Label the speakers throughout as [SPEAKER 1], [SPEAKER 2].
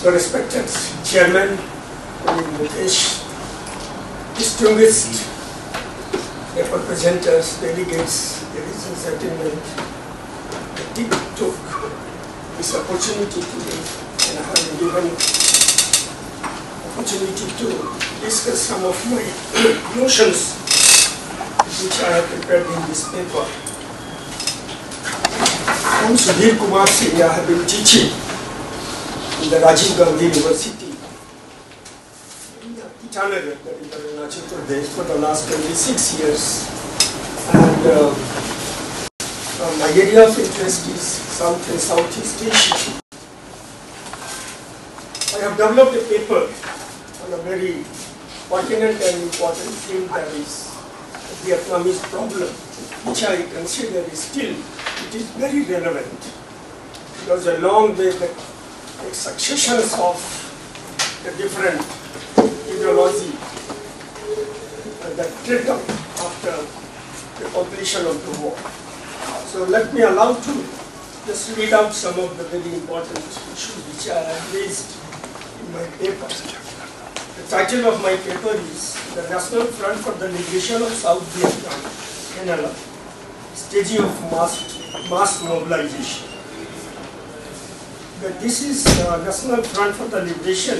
[SPEAKER 1] So respected Chairman, Mukesh, distinguished representatives, delegates, ladies and gentlemen, I took this opportunity today and I have been given opportunity to discuss some of my notions which I have prepared in this paper. I am Sudhir Kumar Singh. I have been teaching in the Rajiv Gandhi University in Itanagar, that is Arunachal Pradesh, for the last 26 years. And my area of interest is South and Southeast Asia. I have developed a paper on a very pertinent and important theme, that is the Vietnamese problem, which I consider is still, it is very relevant, because along with the successions of the different ideology that tripped up after the completion of the war. So let me allow to just read out some of the very important issues which I have raised in my paper. The title of my paper is The National Front for the Liberation of South Vietnam, NLF, Stage of Mass Mobilization. That this is the National Front for the Liberation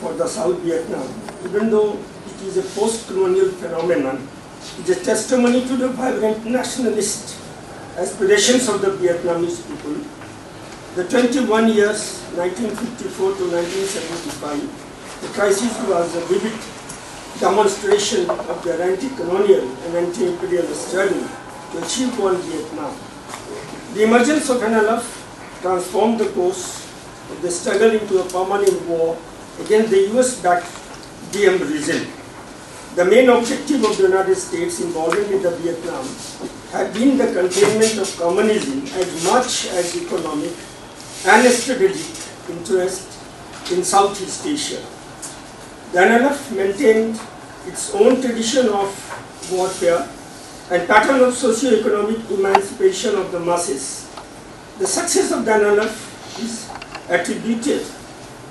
[SPEAKER 1] for the South Vietnam, even though it is a post-colonial phenomenon, it is a testimony to the vibrant nationalist aspirations of the Vietnamese people. The 21 years, 1954 to 1975, the crisis was a vivid demonstration of their anti-colonial and anti-imperial struggle to achieve one Vietnam. The emergence of NLF transformed the course of the struggle into a permanent war against the US-backed Diem regime. The main objective of the United States involvement in the Vietnam had been the containment of communism as much as economic and strategic interest in Southeast Asia. The NLF maintained its own tradition of warfare and pattern of socio-economic emancipation of the masses. The success of the NLF is attributed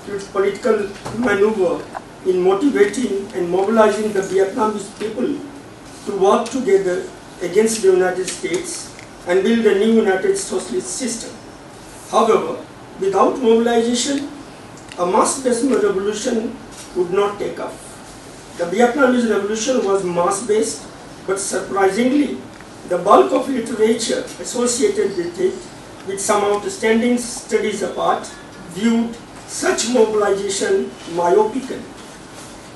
[SPEAKER 1] to its political maneuver in motivating and mobilizing the Vietnamese people to work together against the United States and build a new United Socialist system. However, without mobilization, a mass-based revolution would not take off. The Vietnamese revolution was mass-based, but surprisingly, the bulk of literature associated with it, with some outstanding studies apart, viewed such mobilization myopically.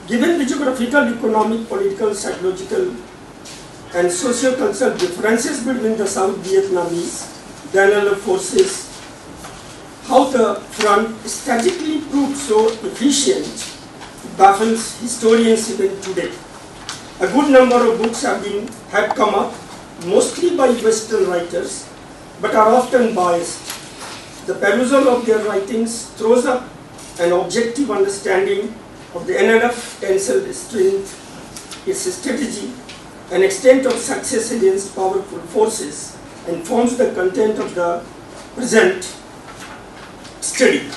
[SPEAKER 1] Given the geographical, economic, political, psychological, and socio-cultural differences between the South Vietnamese, the NLF forces, how the front statically proved so efficient baffles historians even today. A good number of books have come up, mostly by Western writers, but are often biased. The perusal of their writings throws up an objective understanding of the NLF tensile strength, its strategy, and extent of success against powerful forces, and forms the content of the present study.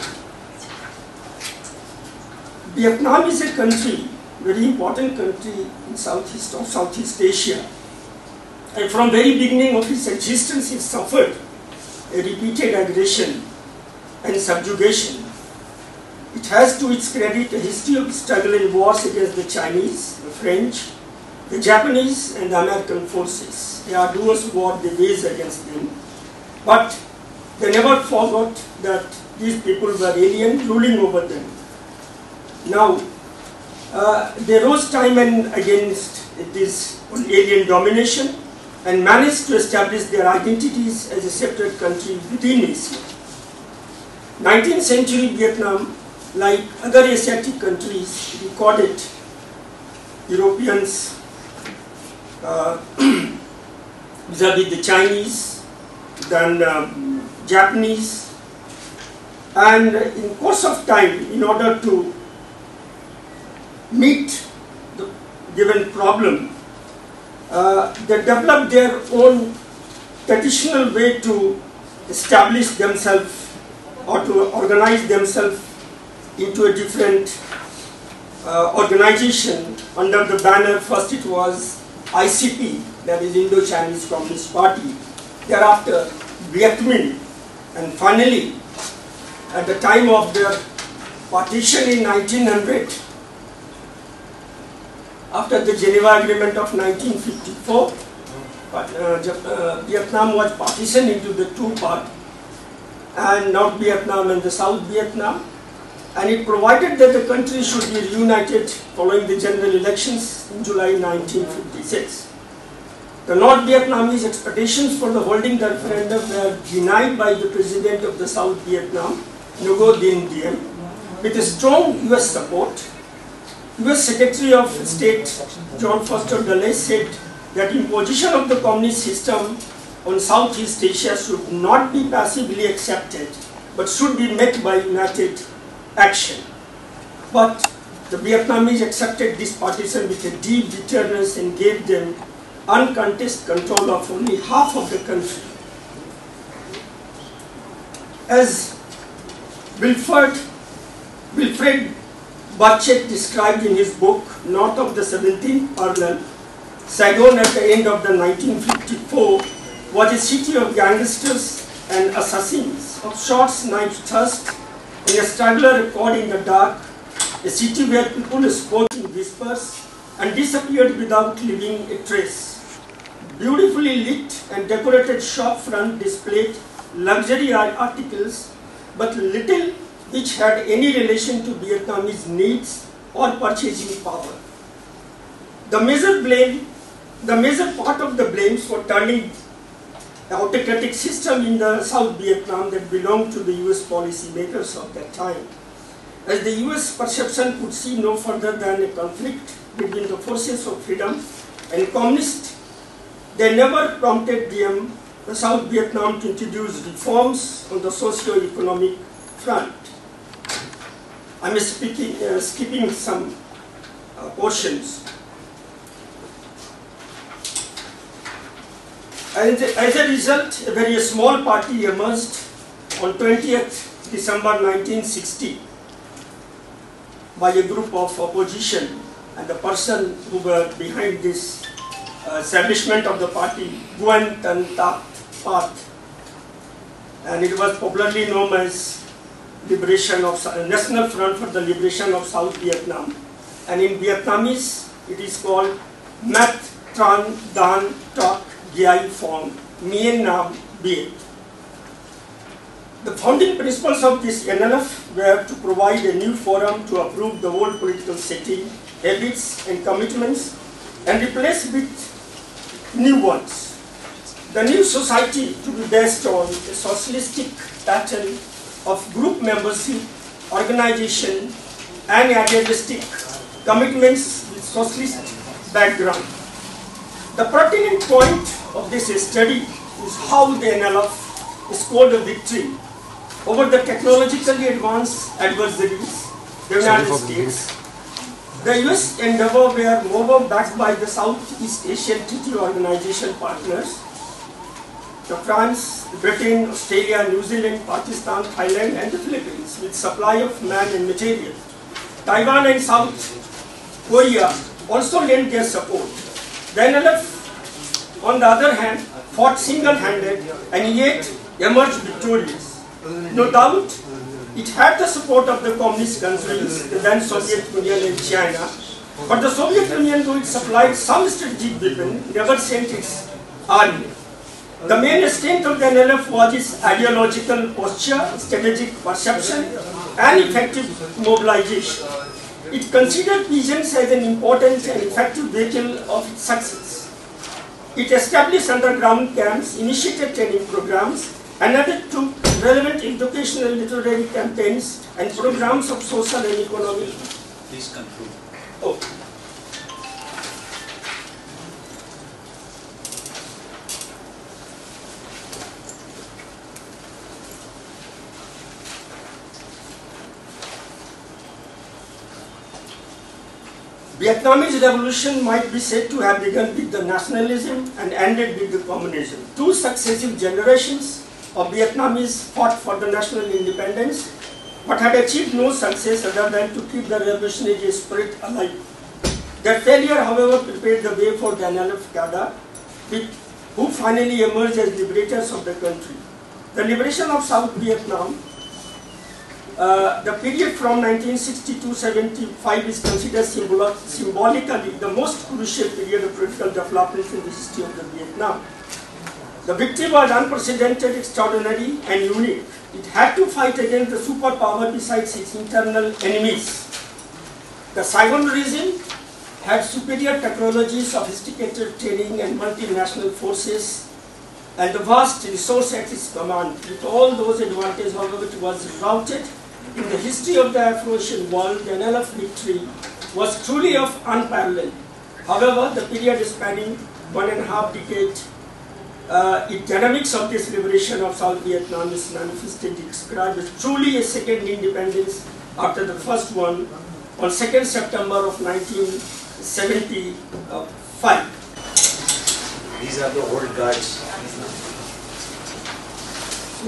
[SPEAKER 1] Vietnam is a country, very important country in Southeast Asia, and from very beginning of its existence it suffered a repeated aggression and subjugation. It has to its credit a history of struggle and wars against the Chinese, the French, the Japanese, and the American forces. They arduous war they waged against them, but they never forgot that these people were alien ruling over them. Now, they rose time and against this alien domination and managed to establish their identities as a separate country within Asia. 19th century Vietnam, like other Asiatic countries, recorded Europeans vis-a-vis the Chinese, then Japanese, and in course of time, in order to meet the given problem, they developed their own traditional way to establish themselves or to organize themselves into a different organization under the banner. First it was ICP, that is Indo-Chinese Communist Party, thereafter Viet Minh, and finally at the time of their partition in 1900, after the Geneva Agreement of 1954, Vietnam was partitioned into the two parts, and North Vietnam and the South Vietnam, and it provided that the country should be reunited following the general elections in July 1956. The North Vietnamese expectations for the holding the referendum were denied by the president of the South Vietnam, Ngo Dinh Diem, with strong US support. US Secretary of State John Foster Dulles said that imposition of the communist system on Southeast Asia should not be passively accepted, but should be met by united action. But the Vietnamese accepted this partition with a deep bitterness and gave them uncontested control of only half of the country. As Wilfred Bachet described in his book, North of the 17th Parallel, Saigon at the end of the 1954 was a city of gangsters and assassins, of shots, knife thirst, in a straggler caught in the dark, a city where people spoke in whispers and disappeared without leaving a trace. Beautifully lit and decorated shop front displayed luxury articles, but little which had any relation to Vietnamese needs or purchasing power. The major part of the blames for turning the autocratic system in the South Vietnam that belonged to the US policy makers of that time, as the US perception could see no further than a conflict between the forces of freedom and communists. They never prompted the South Vietnam to introduce reforms on the socio-economic front. I'm skipping some portions. As a result, a very small party emerged on 20th December 1960 by a group of opposition, and the person who were behind this establishment of the party, Nguyen Tan Pat, and it was popularly known as National Front for the Liberation of South Vietnam, and in Vietnamese it is called Mat Tran Dan Toc Giai Phong Mien Nam Viet. The founding principles of this NLF were to provide a new forum to approve the old political setting, habits and commitments, and replace with new ones. The new society to be based on a socialistic pattern of group membership, organization, and idealistic commitments with socialist background. The pertinent point of this study is how the NLF scored a victory over the technologically advanced adversaries, the United States. The US endeavor were moreover backed by the Southeast Asian Treaty Organization partners, the France, Britain, Australia, New Zealand, Pakistan, Thailand, and the Philippines, with supply of man and material. Taiwan and South Korea also lent their support. The NLF, on the other hand, fought single-handed and yet emerged victorious. No doubt, it had the support of the communist countries, the then Soviet Union and China, but the Soviet Union, though it supplied some strategic weapons, never sent its army. The main strength of the NLF was its ideological posture, strategic perception, and effective mobilization. It considered peasants as an important and effective vehicle of its success. It established underground camps, initiated training programs, and undertook relevant educational literary campaigns and programs of social and economic.
[SPEAKER 2] Please conclude.
[SPEAKER 1] Oh. Vietnamese revolution might be said to have begun with the nationalism and ended with the communism. Two successive generations of Vietnamese fought for the national independence, but had achieved no success other than to keep the revolutionary spirit alive. Their failure, however, prepared the way for the NLF cadre, who finally emerged as liberators of the country. The liberation of South Vietnam, the period from 1960 to 1975 is considered symbolically the most crucial period of political development in the history of the Vietnam. The victory was unprecedented, extraordinary, and unique. It had to fight against the superpower besides its internal enemies. The Saigon regime had superior technology, sophisticated training, and multinational forces, and the vast resource at its command. With all those advantages, however, it was routed. In the history of the Afro-Asian world, the NLF victory was truly of unparalleled. However, the period spanning 1.5 decades, the dynamics of this liberation of South Vietnam is manifested, described as truly a second independence after the first one on 2nd September of 1975.
[SPEAKER 2] These are the old guys.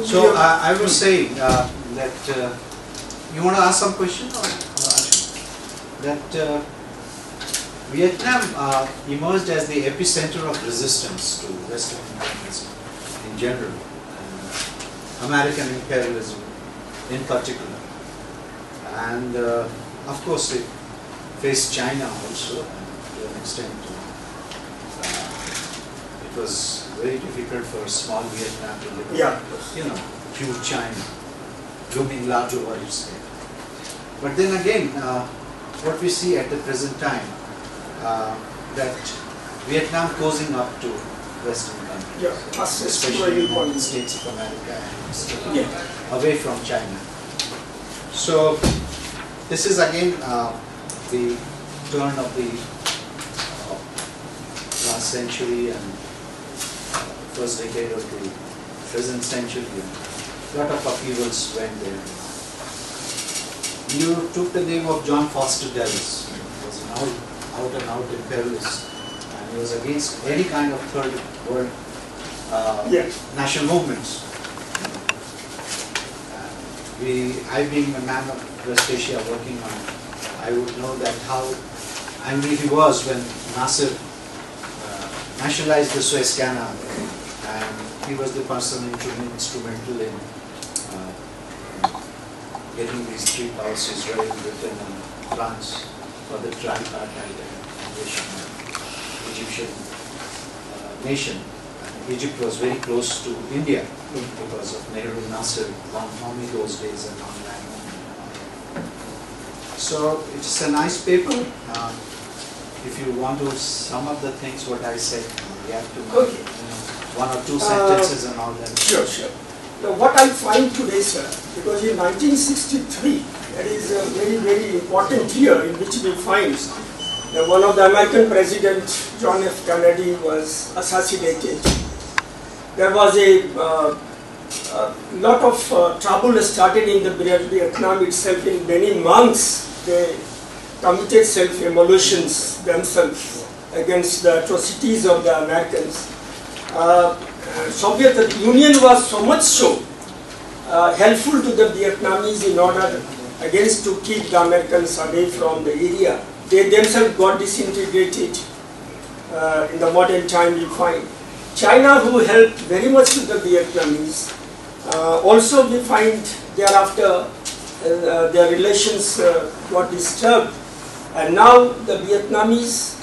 [SPEAKER 2] So I was saying that you want to ask some question? That Vietnam emerged as the epicenter of resistance to Western imperialism in general, and American imperialism in particular. And of course it faced China also, and to an extent it was very difficult for small Vietnam to live.
[SPEAKER 1] Yeah.
[SPEAKER 2] Huge China, looming large over its head. But then again, what we see at the present time, that Vietnam closing up to Western countries, especially the United States of America, and away from China. So this is again the turn of the last century and first decade of the present century. A lot of upheavals went there. You took the name of John Foster Dulles. He was an out and out imperialist, and he was against any kind of third world national movements. I being a man of West Asia working on it, I would know that how angry he was when Nasser nationalized the Suez Canal, and he was the person instrumental in getting these three powers, Israel, Britain and France, for the tripartite Egyptian nation. Egypt was very close to India because of Nehru, Nasser, Mohammed those days, and on land. So it's a nice paper. If you want to sum up the things what I said, you have to one or two sentences and all that.
[SPEAKER 1] Sure. Now, what I find today, sir, because in 1963, that is a very, very important year in which we find that one of the American president, John F. Kennedy, was assassinated. There was a lot of trouble started in the Vietnam itself. In many months, they committed self-immolations themselves against the atrocities of the Americans. Soviet Union was so much so helpful to the Vietnamese in order against to keep the Americans away from the area. They themselves got disintegrated in the modern time we find. China, who helped very much to the Vietnamese, also we find thereafter their relations got disturbed, and now the Vietnamese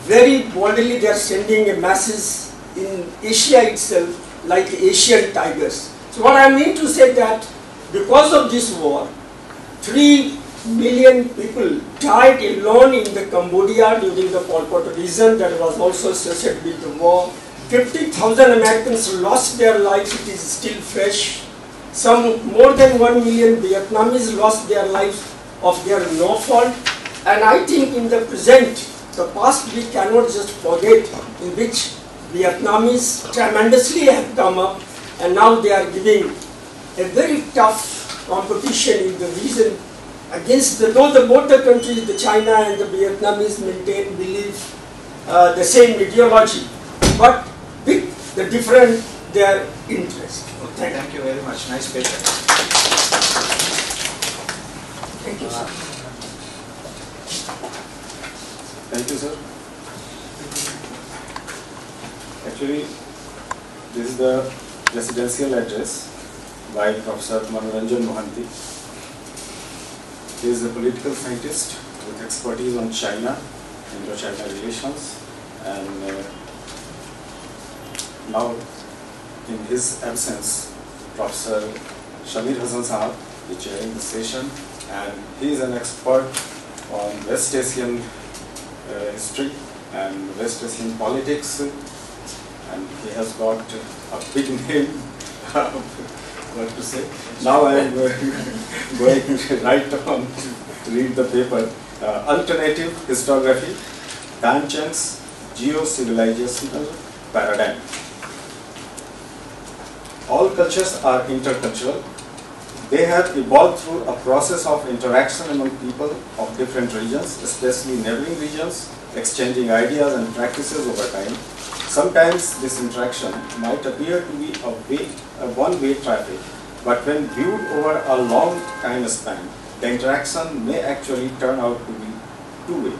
[SPEAKER 1] very boldly they are sending a message in Asia itself like Asian tigers. So what I mean to say that because of this war, 3 million people died alone in the Cambodia during the Pol Pot regime that was also associated with the war. 50,000 Americans lost their lives, it is still fresh. Some more than 1 million Vietnamese lost their lives of their no fault. And I think in the present, the past we cannot just forget, in which Vietnamese tremendously have come up, and now they are giving a very tough competition in the region against though both the countries, the China and the Vietnamese believe the same ideology, but with the different their interest.
[SPEAKER 2] Thank you very much. Nice paper.
[SPEAKER 1] Thank you, sir.
[SPEAKER 3] Thank you, sir. Actually, this is the presidential address by Professor Manoranjan Mohanty. He is a political scientist with expertise on China, Indo-China relations, and now in his absence, Professor Shamir Hassan Sahab is chairing the session, and he is an expert on West Asian history and West Asian politics, and he has got a big name. What to say? Now I am going right on to read the paper. Alternative Historiography, Dan Cheng's Geo-Civilizational Paradigm. All cultures are intercultural. They have evolved through a process of interaction among people of different regions, especially neighboring regions, exchanging ideas and practices over time. Sometimes this interaction might appear to be a one-way traffic, but when viewed over a long time span, the interaction may actually turn out to be two-way.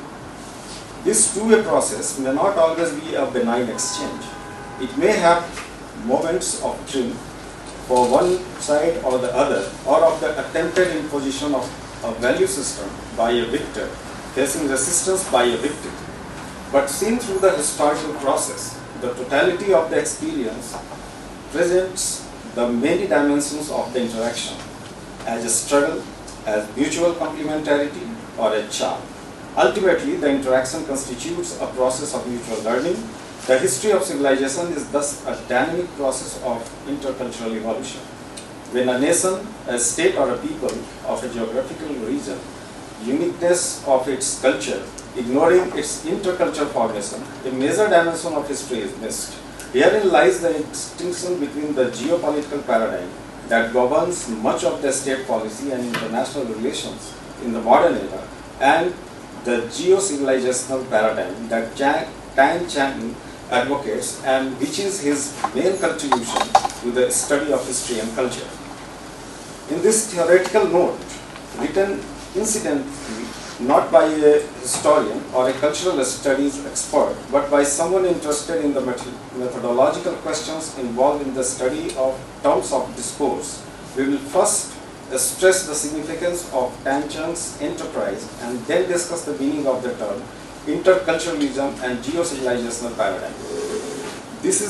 [SPEAKER 3] This two-way process may not always be a benign exchange. It may have moments of truth for one side or the other, or of the attempted imposition of a value system by a victor, facing resistance by a victim. But seen through the historical process, the totality of the experience presents the many dimensions of the interaction as a struggle, as mutual complementarity, or a charm. Ultimately, the interaction constitutes a process of mutual learning. The history of civilization is thus a dynamic process of intercultural evolution. When a nation, a state, or a people of a geographical region, uniqueness of its culture, ignoring its intercultural formation, a major dimension of history is missed. Herein lies the distinction between the geopolitical paradigm that governs much of the state policy and international relations in the modern era, and the geo-civilizational paradigm that Dan Cheng advocates, and which is his main contribution to the study of history and culture. In this theoretical note, written incidentally not by a historian or a cultural studies expert, but by someone interested in the methodological questions involved in the study of terms of discourse, we will first stress the significance of Dan Cheng's enterprise and then discuss the meaning of the term interculturalism and geo-civilizational paradigm. This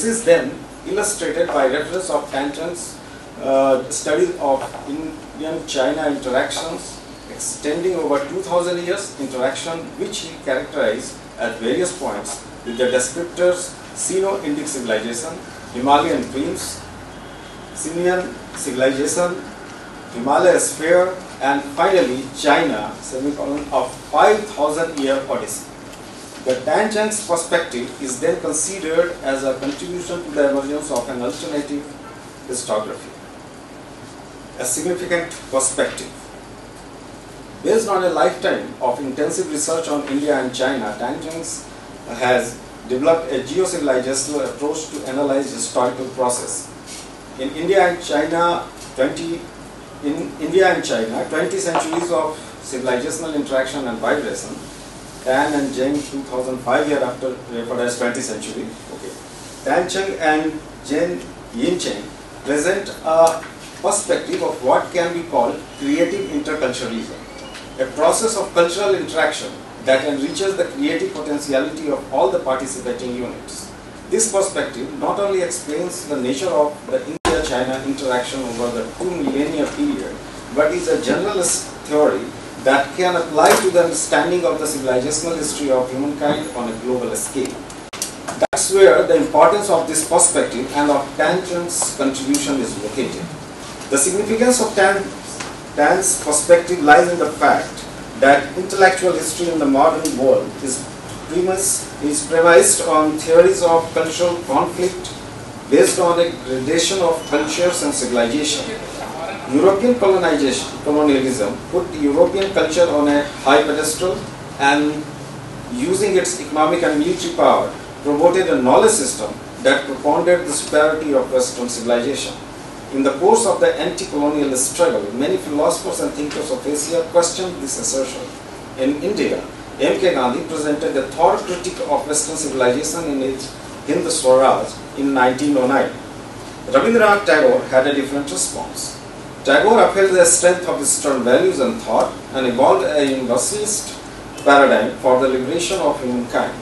[SPEAKER 3] is then illustrated by reference of Dan Cheng's studies of Indian-China interactions extending over 2000 years, interaction which he characterized at various points with the descriptors Sino-Indic civilization, Himalayan dreams, Simian civilization, Himalaya sphere, and finally China, of 5,000-year odyssey. The Dan Cheng's perspective is then considered as a contribution to the emergence of an alternative historiography, a significant perspective. Based on a lifetime of intensive research on India and China, Dan Cheng has developed a geo-civilizational approach to analyze historical process. In India and China, 20 centuries of civilizational interaction and vibration. Dan and Zheng, 2005 year after referred as 20th century. Okay. Dan Cheng and Zhen Yincheng present a perspective of what can be called creative interculturalism, a process of cultural interaction that enriches the creative potentiality of all the participating units. This perspective not only explains the nature of the India-China interaction over the 2 millennia period, but is a generalist theory that can apply to the understanding of the civilizational history of humankind on a global scale. That's where the importance of this perspective and of Dan Cheng's contribution is located. The significance of Dan's perspective lies in the fact that intellectual history in the modern world is premised on theories of cultural conflict based on a gradation of cultures and civilization. European colonialism put European culture on a high pedestal and, using its economic and military power, promoted a knowledge system that propounded the superiority of Western civilization. In the course of the anti-colonial struggle, many philosophers and thinkers of Asia questioned this assertion. In India, M.K. Gandhi presented a thorough critique of Western civilization in his Hind Swaraj in 1909. Rabindranath Tagore had a different response. Tagore upheld the strength of Eastern values and thought and evolved a universalist paradigm for the liberation of humankind.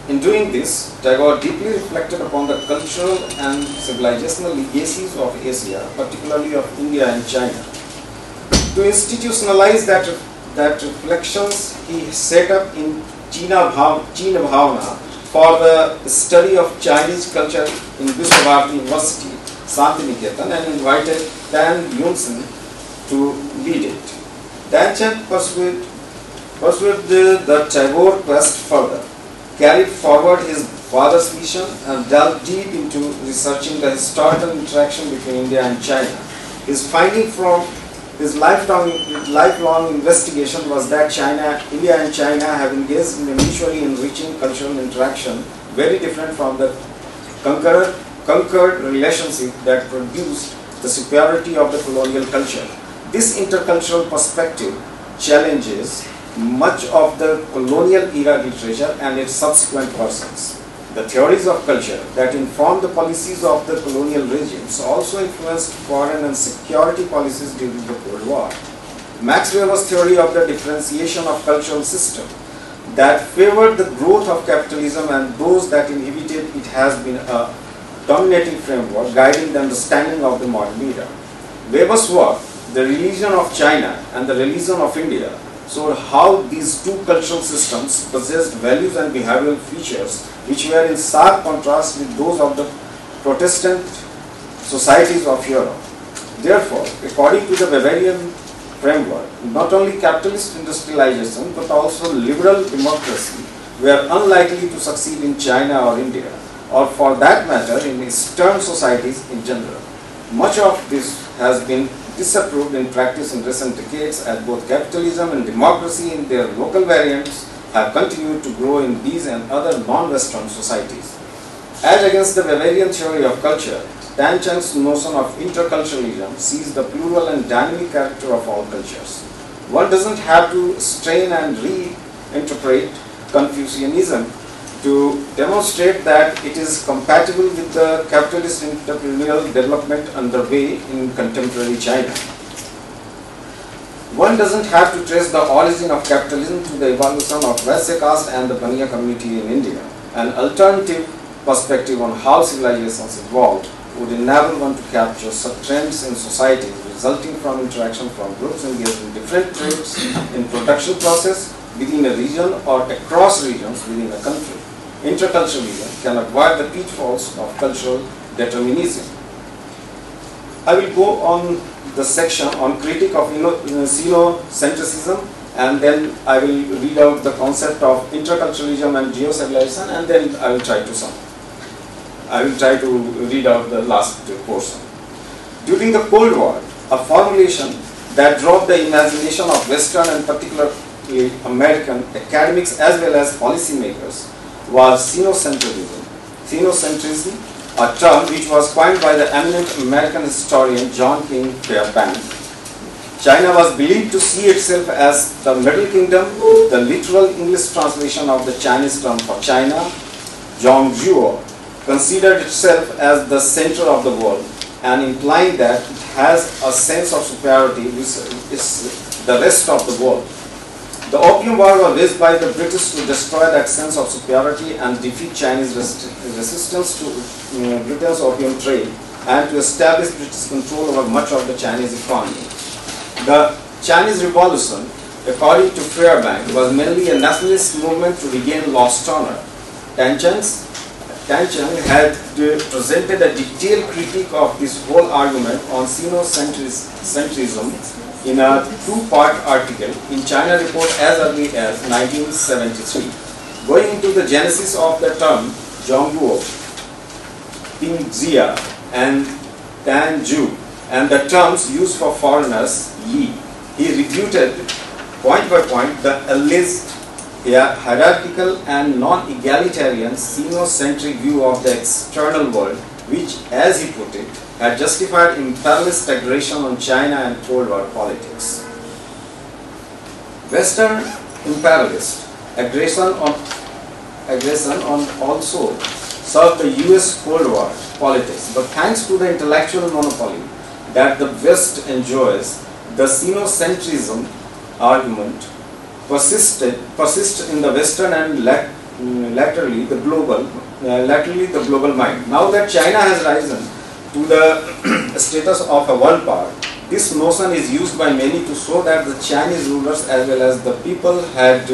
[SPEAKER 3] In doing this, Tagore deeply reflected upon the cultural and civilizational legacies of Asia, particularly of India and China. To institutionalize that reflections, he set up in China Bhavana for the study of Chinese culture in Vishwabharati University, Santiniketan, and invited Dan Yunsen to lead it. Dan Chand pursued the Tagore quest further, carried forward his father's vision, and delved deep into researching the historical interaction between India and China. His finding from his lifelong investigation was that India and China have engaged in a mutually enriching cultural interaction very different from the conquered relationship that produced the superiority of the colonial culture. This intercultural perspective challenges much of the colonial era literature and its subsequent versions. The theories of culture that informed the policies of the colonial regimes also influenced foreign and security policies during the Cold War. Max Weber's theory of the differentiation of cultural system that favored the growth of capitalism and those that inhibited it has been a dominating framework guiding the understanding of the modern era. Weber's work, The Religion of China and the Religion of India, showed how these two cultural systems possessed values and behavioral features which were in stark contrast with those of the Protestant societies of Europe. Therefore, according to the Weberian framework, not only capitalist industrialization but also liberal democracy were unlikely to succeed in China or India, or for that matter in Eastern societies in general. Much of this has been disapproved in practice in recent decades, as both capitalism and democracy in their local variants have continued to grow in these and other non-Western societies. As against the Weberian theory of culture, Dan Chand's notion of interculturalism sees the plural and dynamic character of all cultures. One doesn't have to strain and reinterpret Confucianism to demonstrate that it is compatible with the capitalist entrepreneurial development underway in contemporary China. One doesn't have to trace the origin of capitalism to the evolution of Vaisya caste and the Baniya community in India. An alternative perspective on how civilizations evolved would enable one to capture such trends in society resulting from interaction from groups engaged in different traits in production process within a region or across regions within a country. Interculturalism can avoid the pitfalls of cultural determinism. I will go on the section on critique of xenocentrism, and then I will read out the concept of interculturalism and geocivilization, and then I will try to read out the last portion. During the Cold War, a formulation that drove the imagination of Western and particularly American academics as well as policymakers was xenocentrism. Xenocentrism, a term which was coined by the eminent American historian John King Fairbanks. China was believed to see itself as the Middle Kingdom. The literal English translation of the Chinese term for China, Zhongzhuo, considered itself as the center of the world and implying that it has a sense of superiority which is the rest of the world. The Opium War was waged by the British to destroy that sense of superiority and defeat Chinese resistance to Britain's opium trade and to establish British control over much of the Chinese economy. The Chinese Revolution, according to Fairbanks, was mainly a nationalist movement to regain lost honor. Dan Chang had presented a detailed critique of this whole argument on xenocentrism in a two-part article in China Report as early as 1973. Going into the genesis of the term Zhongguo, Pingjia, and Danju, and the terms used for foreigners, Yi, he refuted point by point the alleged hierarchical and non-egalitarian Sino-centric view of the external world, which, as he put it, had justified imperialist aggression on China and Cold War politics. Western imperialist aggression on also served the US Cold War politics, but thanks to the intellectual monopoly that the West enjoys, the Sinocentrism argument persists in the Western and laterally the global mind. Now that China has risen to the status of a world power, this notion is used by many to show that the Chinese rulers as well as the people had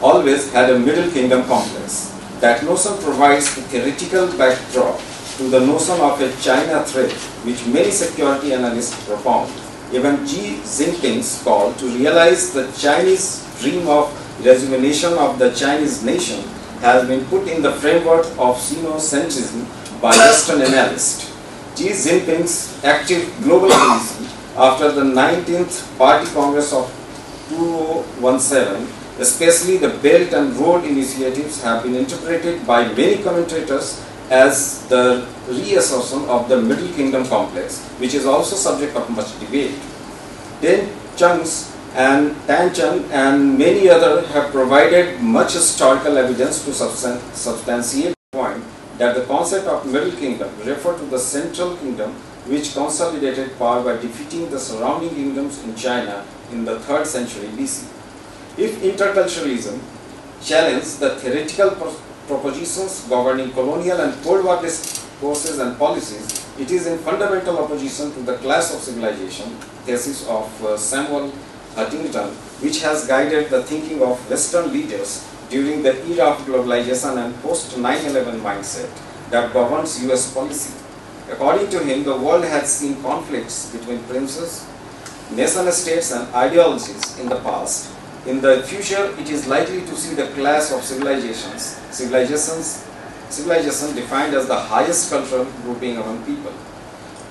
[SPEAKER 3] always had a middle kingdom complex. That notion provides the theoretical backdrop to the notion of a China threat, which many security analysts propound. Even Xi Jinping's call to realize the Chinese dream of rejuvenation of the Chinese nation has been put in the framework of Sinocentrism by Western analysts. Xi Jinping's active global policy after the 19th Party Congress of 2017, especially the Belt and Road initiatives, have been interpreted by many commentators as the reassertion of the Middle Kingdom complex, which is also subject of much debate. Tan Cheng and many others have provided much historical evidence to substantiate the point that the concept of Middle Kingdom referred to the Central Kingdom, which consolidated power by defeating the surrounding kingdoms in China in the 3rd century BC. If interculturalism challenged the theoretical propositions governing colonial and Cold War discourses and policies, it is in fundamental opposition to the clash of civilization thesis of Samuel Huntington, which has guided the thinking of Western leaders during the era of globalization and post-9/11 mindset that governs US policy. According to him, the world has seen conflicts between princes, nation-states and ideologies in the past. In the future, it is likely to see the clash of civilization defined as the highest cultural grouping among people.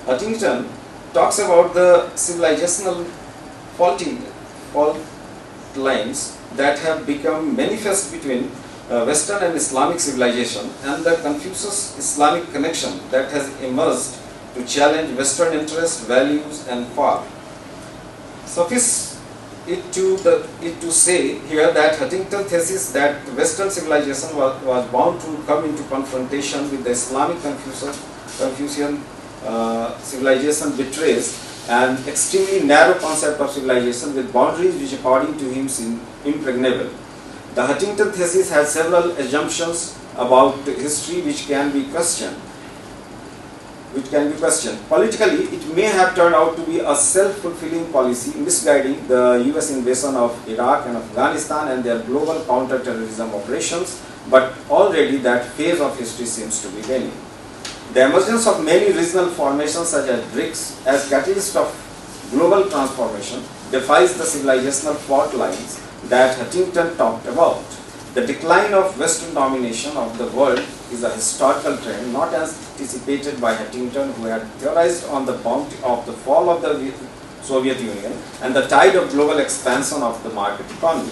[SPEAKER 3] Huntington talks about the civilizational fault lines that have become manifest between Western and Islamic civilization and the Confucius-Islamic connection that has emerged to challenge Western interests, values and power. Suffice it to say here that Huntington's thesis that Western civilization was bound to come into confrontation with the Islamic Confucian civilization betrays an extremely narrow concept of civilization with boundaries which according to him seem impregnable. The Huntington thesis has several assumptions about history which can be questioned. Politically, it may have turned out to be a self-fulfilling policy, misguiding the US invasion of Iraq and Afghanistan and their global counter-terrorism operations, but already that phase of history seems to be waning. The emergence of many regional formations such as BRICS as catalyst of global transformation defies the civilizational fault lines that Huntington talked about. The decline of Western domination of the world is a historical trend not anticipated by Huntington, who had theorized on the bounty of the fall of the Soviet Union and the tide of global expansion of the market economy.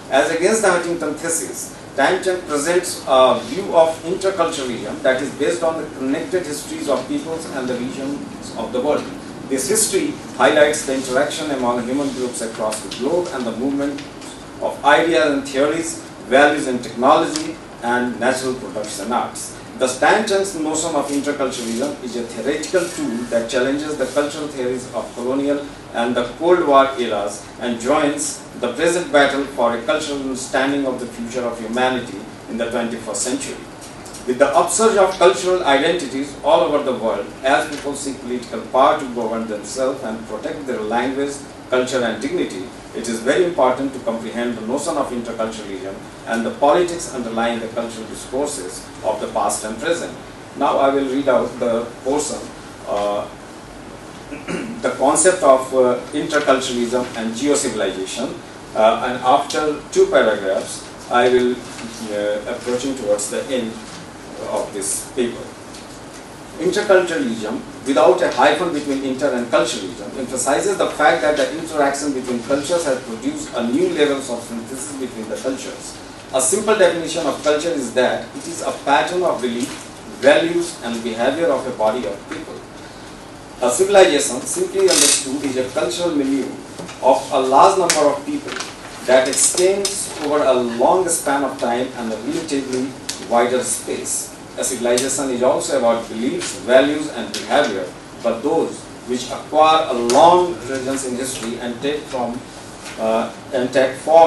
[SPEAKER 3] As against the Huntington thesis, Tan Cheng presents a view of interculturalism that is based on the connected histories of peoples and the regions of the world. This history highlights the interaction among human groups across the globe and the movement of ideas and theories, values and technology, and natural products and arts. Thus, Tan Cheng's notion of interculturalism is a theoretical tool that challenges the cultural theories of colonial and the Cold War eras and joins the present battle for a cultural understanding of the future of humanity in the 21st century. With the upsurge of cultural identities all over the world, as people seek political power to govern themselves and protect their language, culture and dignity, it is very important to comprehend the notion of interculturalism and the politics underlying the cultural discourses of the past and present. Now I will read out the portion, the concept of interculturalism and geocivilization, and after 2 paragraphs I will approaching towards the end of this paper. interculturalism, without a hyphen between inter and culturalism, emphasizes the fact that the interaction between cultures has produced a new levels of synthesis between the cultures. A simple definition of culture is that it is a pattern of belief, values and behavior of a body of people. A civilization, simply understood, is a cultural milieu of a large number of people that extends over a long span of time and a relatively wider space. A civilization is also about beliefs, values and behavior, but those which acquire a long presence in history and take form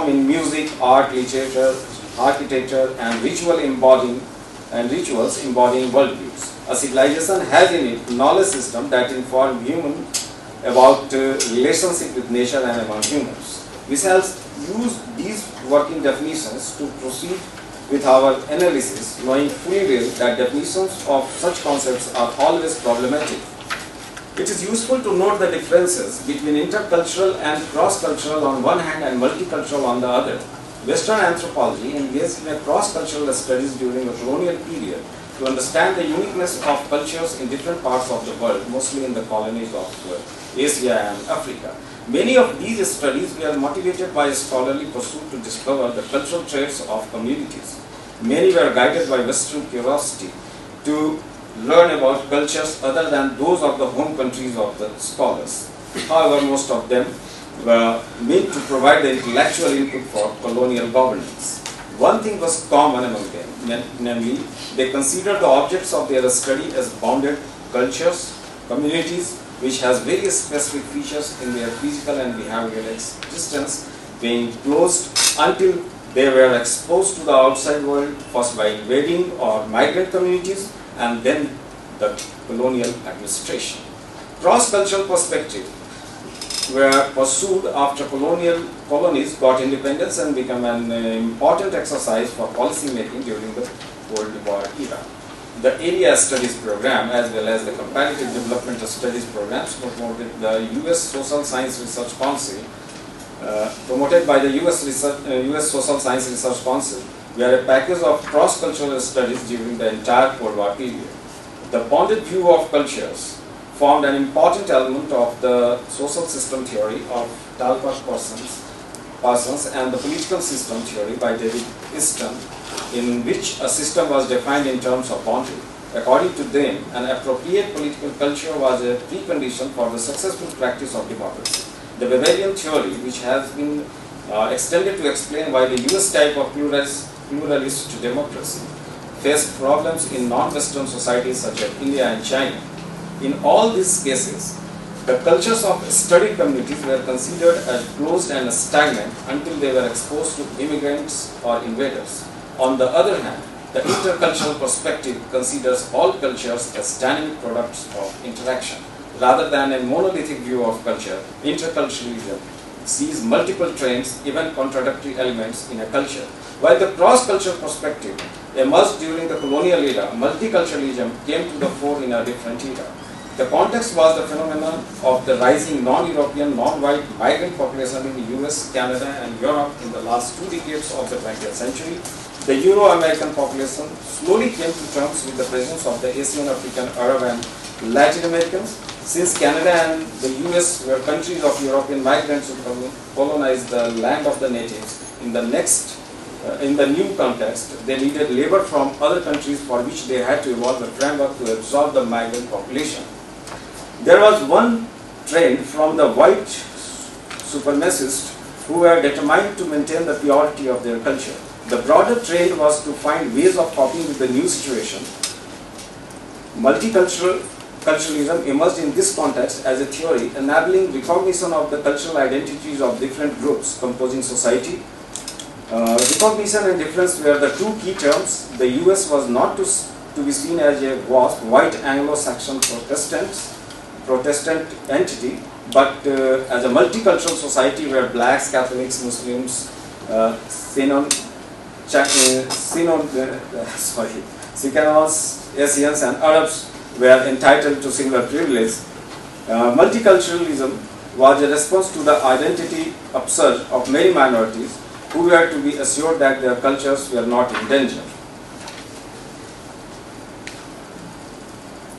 [SPEAKER 3] in music, art, literature, architecture and rituals embodying worldviews. A civilization has in it knowledge system that inform human about relationship with nature and among humans. We shall use these working definitions to proceed with our analysis, knowing fully well that definitions of such concepts are always problematic. It is useful to note the differences between intercultural and cross-cultural on one hand and multicultural on the other. Western anthropology engaged in a cross-cultural studies during the colonial period to understand the uniqueness of cultures in different parts of the world, mostly in the colonies of Asia and Africa. Many of these studies were motivated by a scholarly pursuit to discover the cultural traits of communities. Many were guided by Western curiosity to learn about cultures other than those of the home countries of the scholars. However, most of them were meant to provide the intellectual input for colonial governance. One thing was common among them, namely, they considered the objects of their study as bounded cultures, communities, which has various specific features in their physical and behavioral existence, being closed until they were exposed to the outside world, first by invading or migrant communities, and then the colonial administration. Cross-cultural perspective were pursued after colonies got independence and became an important exercise for policy making during the Cold War era. The Area Studies program as well as the Comparative Development Studies programs promoted the US Social Science Research Council, promoted by the US Social Science Research Council, were a package of cross-cultural studies during the entire Cold War period. The bonded view of cultures formed an important element of the social system theory of Talcott Parsons and the political system theory by David Easton, in which a system was defined in terms of boundary. According to them, an appropriate political culture was a precondition for the successful practice of democracy. The Weberian theory, which has been extended to explain why the US type of pluralist democracy faced problems in non-Western societies such as India and China. In all these cases, the cultures of studied communities were considered as closed and stagnant until they were exposed to immigrants or invaders. On the other hand, the intercultural perspective considers all cultures as dynamic products of interaction. Rather than a monolithic view of culture, interculturalism sees multiple trends, even contradictory elements in a culture. While the cross-cultural perspective emerged during the colonial era, multiculturalism came to the fore in a different era. The context was the phenomenon of the rising non-European, non-white migrant population in the US, Canada and Europe in the last 2 decades of the 20th century. The Euro-American population slowly came to terms with the presence of the Asian, African, Arab and Latin Americans. Since Canada and the US were countries of European migrants who colonized the land of the natives, in the new context, they needed labor from other countries for which they had to evolve a framework to absorb the migrant population. There was one trend from the white supremacists who were determined to maintain the purity of their culture. The broader trend was to find ways of coping with the new situation. Multiculturalism emerged in this context as a theory enabling recognition of the cultural identities of different groups composing society. Recognition and difference were the two key terms. The US was not to be seen as a white Anglo-Saxon Protestant entity, but as a multicultural society where blacks, Catholics, Muslims, Sycanos, Asians and Arabs were entitled to similar privilege. Multiculturalism was a response to the identity upsurge of many minorities who were to be assured that their cultures were not in danger.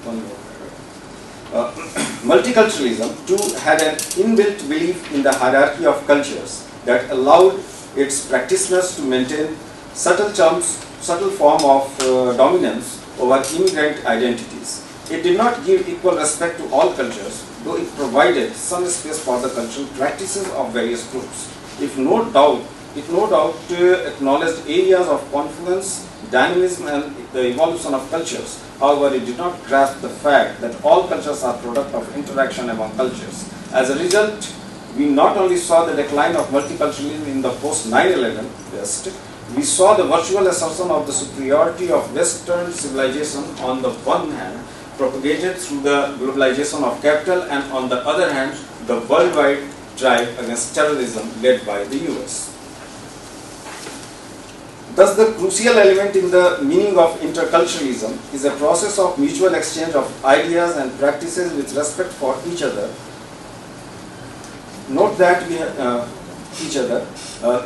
[SPEAKER 3] One more. Multiculturalism too had an inbuilt belief in the hierarchy of cultures that allowed its practitioners to maintain subtle form of dominance over immigrant identities. It did not give equal respect to all cultures, though it provided some space for the cultural practices of various groups. It no doubt acknowledged areas of confluence, dynamism, and the evolution of cultures. However, it did not grasp the fact that all cultures are product of interaction among cultures. As a result, we not only saw the decline of multiculturalism in the post-9/11 West, we saw the virtual assertion of the superiority of Western civilization on the one hand, propagated through the globalization of capital, and on the other hand, the worldwide drive against terrorism led by the US. Thus, the crucial element in the meaning of interculturalism is a process of mutual exchange of ideas and practices with respect for each other. Note that we have each other.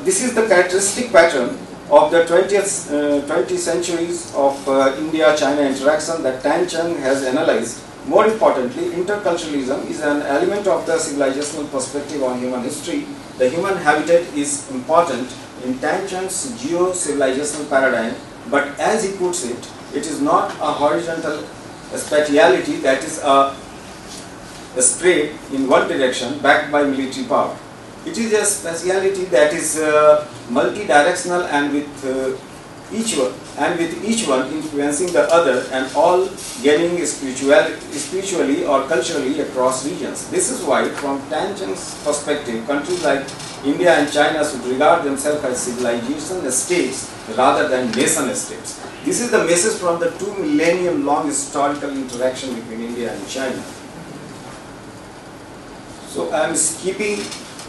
[SPEAKER 3] This is the characteristic pattern of the 20th centuries of India-China interaction that Tan Cheng has analyzed. More importantly, interculturalism is an element of the civilizational perspective on human history. The human habitat is important in Tan Cheng's geo-civilizational paradigm, but as he puts it, it is not a horizontal spatiality that is a spread in one direction backed by military power. It is a spatiality that is multi-directional and with each one influencing the other, and all gaining spiritually or culturally across regions. This is why, from Tan Cheng's perspective, countries like India and China should regard themselves as civilization states rather than nation states. This is the message from the 2 millennium long historical interaction between India and China. So I am skipping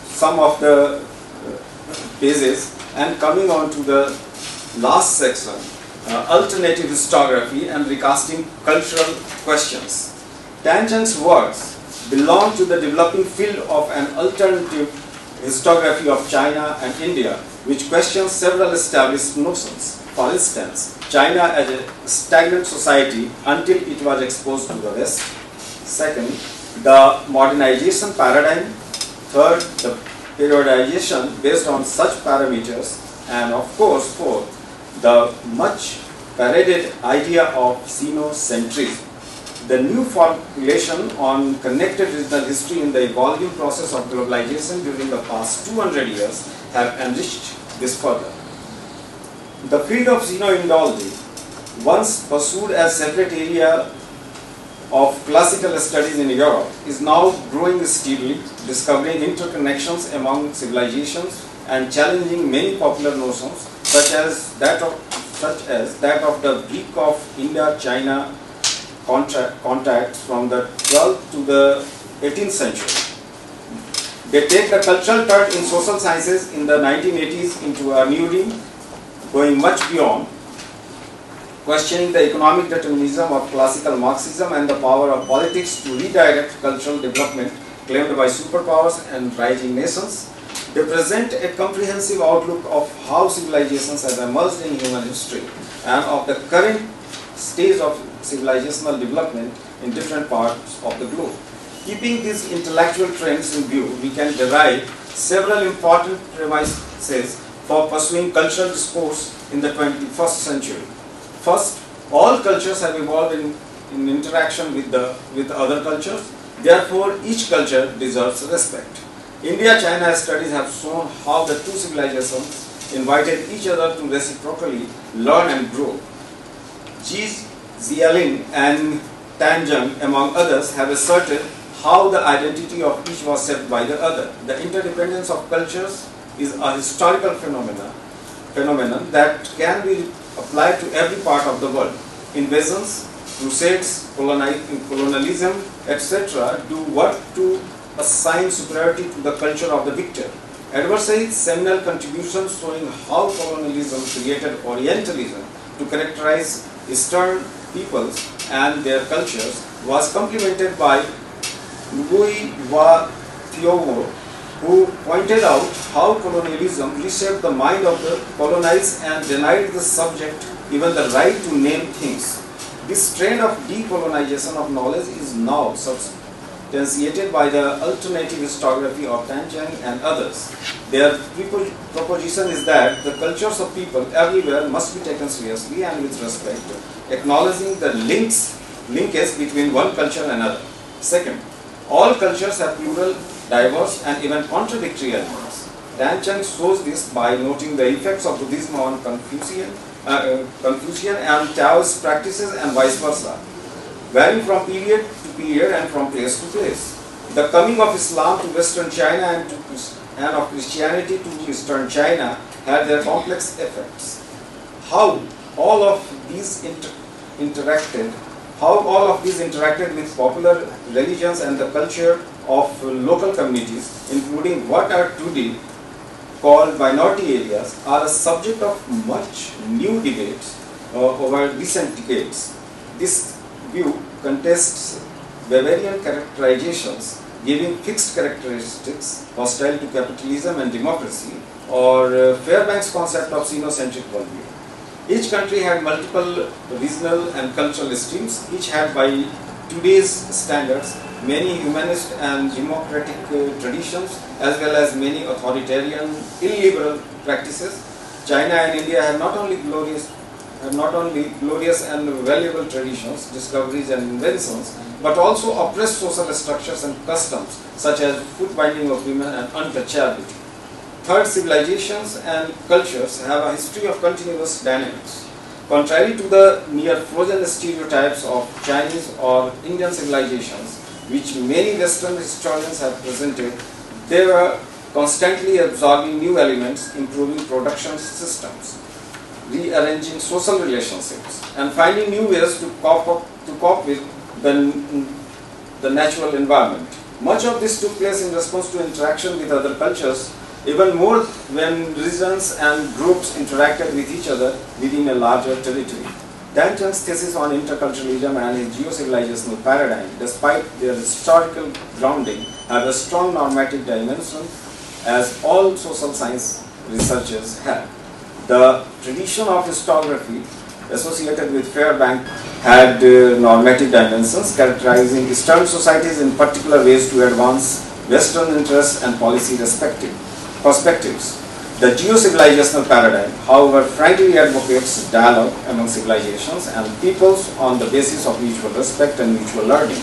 [SPEAKER 3] some of the pages and coming on to the last section, alternative historiography and recasting cultural questions. Tan Cheng's works belong to the developing field of an alternative historiography of China and India, which questions several established notions. For instance, China as a stagnant society until it was exposed to the West. Second, the modernization paradigm. Third, the periodization based on such parameters. And of course, fourth, the much paraded idea of xenocentrism. The new formulation on connected regional history in the evolving process of globalization during the past 200 years have enriched this further. The field of xeno-Indology, once pursued as separate area of classical studies in Europe, is now growing steadily, discovering interconnections among civilizations and challenging many popular notions such as that of the Greek of India-China contacts from the 12th to the 18th century. They take the cultural turn in social sciences in the 1980s into a new realm, going much beyond, questioning the economic determinism of classical Marxism and the power of politics to redirect cultural development claimed by superpowers and rising nations. They present a comprehensive outlook of how civilizations have emerged in human history and of the current stage of civilizational development in different parts of the globe. Keeping these intellectual trends in view, we can derive several important premises for pursuing cultural discourse in the 21st century. First, all cultures have evolved in interaction with other cultures. Therefore, each culture deserves respect. India-China studies have shown how the two civilizations invited each other to reciprocally learn and grow. Ji Zialin and Tan Cheng, among others, have asserted how the identity of each was shaped by the other. The interdependence of cultures is a historical phenomenon that can be applied to every part of the world. Invasions, crusades, colonialism, etc. do work to assign superiority to the culture of the victor. Adversaries' seminal contributions showing how colonialism created Orientalism to characterize Eastern peoples and their cultures was complemented by Ngui Wa Thiong'o, who pointed out how colonialism reshaped the mind of the colonized and denied the subject even the right to name things. This trend of decolonization of knowledge is now substantiated by the alternative historiography of Tan Cheng and others. Their proposition is that the cultures of people everywhere must be taken seriously and with respect, acknowledging the linkage between one culture and another. Second, all cultures have plural, diverse, and even contradictory elements. Tan Cheng shows this by noting the effects of Buddhism on Confucian and Taoist practices and vice versa, varying from period to period and from place to place. The coming of Islam to Western China and of Christianity to Eastern China had their complex effects. How all of these interacted with popular religions and the culture of local communities, including what are today called minority areas, are a subject of much new debate over recent decades. This view contests Bavarian characterizations giving fixed characteristics hostile to capitalism and democracy, or Fairbank's concept of xenocentric worldview. Each country had multiple regional and cultural streams, each had by today's standards many humanist and democratic traditions, as well as many authoritarian, illiberal practices. China and India have not only glorious and valuable traditions, discoveries and inventions, but also oppressed social structures and customs, such as foot binding of women and untouchability. Third, civilizations and cultures have a history of continuous dynamics. Contrary to the near frozen stereotypes of Chinese or Indian civilizations, which many Western historians have presented, they were constantly absorbing new elements, improving production systems, rearranging social relationships, and finding new ways to cope with the natural environment. Much of this took place in response to interaction with other cultures, even more when regions and groups interacted with each other within a larger territory. Tan Cheng's thesis on interculturalism and his geo-civilizational paradigm, despite their historical grounding, have a strong normative dimension, as all social science researchers have. The tradition of historiography associated with Fairbank had normative dimensions, characterizing Eastern societies in particular ways to advance Western interests and policy perspectives. The geo-civilizational paradigm, however, frankly advocates dialogue among civilizations and peoples on the basis of mutual respect and mutual learning.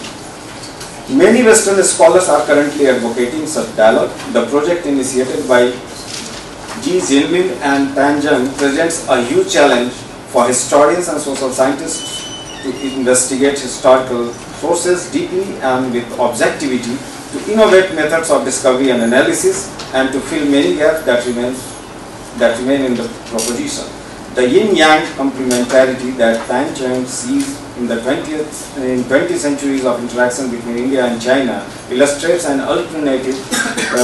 [SPEAKER 3] Many Western scholars are currently advocating such dialogue. The project initiated by Ji Jinlin and Tan Cheng presents a huge challenge for historians and social scientists to investigate historical sources deeply and with objectivity, to innovate methods of discovery and analysis, and to fill many gaps that remain in the proposition. The yin-yang complementarity that Tan Cheng sees in the 20th centuries of interaction between India and China illustrates an alternative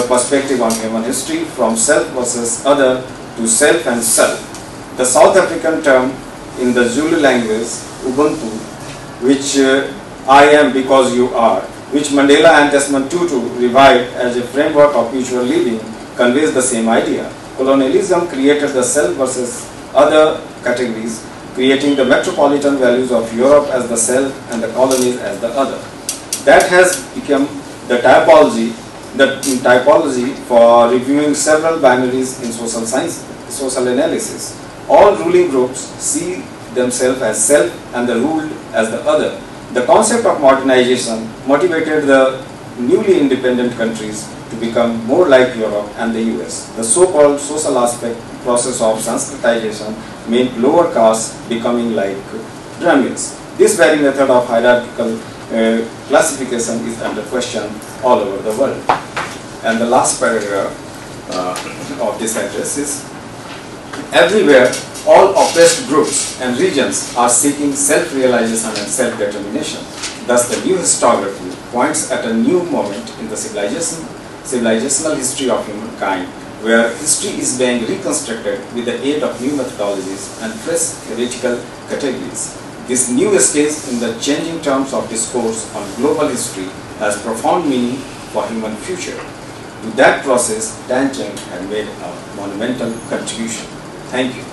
[SPEAKER 3] perspective on human history, from self versus other to self and self. The South African term in the Zulu language, Ubuntu, which I am because you are, which Mandela and Desmond Tutu revived as a framework of mutual living, conveys the same idea. Colonialism created the self versus other categories, creating the metropolitan values of Europe as the self and the colonies as the other. That has become the typology for reviewing several binaries in social science, social analysis. All ruling groups see themselves as self and the ruled as the other. The concept of modernization motivated the newly independent countries to become more like Europe and the US. The so-called social aspect process of Sanskritization meant lower castes becoming like Brahmins. This very method of hierarchical classification is under question all over the world. And the last paragraph of this address is, everywhere, all oppressed groups and regions are seeking self-realization and self-determination. Thus, the new historiography points at a new moment in the civilizational history of humankind, where history is being reconstructed with the aid of new methodologies and fresh theoretical categories. This new stage in the changing terms of discourse on global history has profound meaning for human future. To that process, Tan Cheng had made a monumental contribution. Thank you.